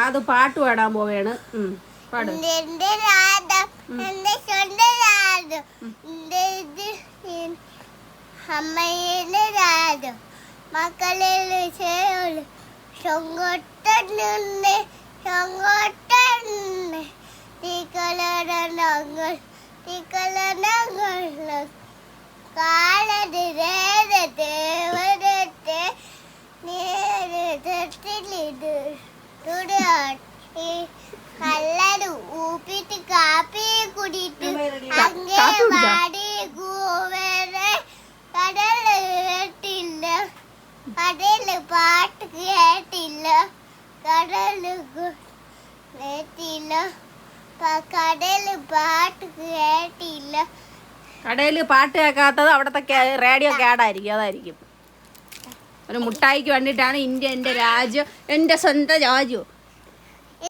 അത് പാട്ട് പാടാൻ പോവേണ്. പാട്. അമ്മയുടെ രാജം മക്കളിൽ ചൊങ്കൊട്ടുണ്ട് ചൊങ്കൊട്ടുണ്ട് തീക്കളങ്ങൾ കാലത്ത് ദേവതത്തെ നേരിട്ടിലിത് കല്ലത് ഊപ്പിട്ട് കാപ്പി കുടിട്ട് അങ്ങേ വാടി കൂവരെ കടല് കേട്ടില്ല കടല് പാട്ട് കേട്ടില്ല കടല് കേട്ടില്ല കടല് പാട്ട് കേട്ടില്ല. കടയിൽ പാട്ട് കേൾക്കാത്തത് അവിടത്തെ റേഡിയോ കേടായിരിക്കും. അതായിരിക്കും. ഒരു മുട്ടായിക്ക് വേണ്ടിയിട്ടാണ് ഇന്ത്യ എൻ്റെ രാജ്യം, എൻ്റെ സ്വന്തം രാജ്യം.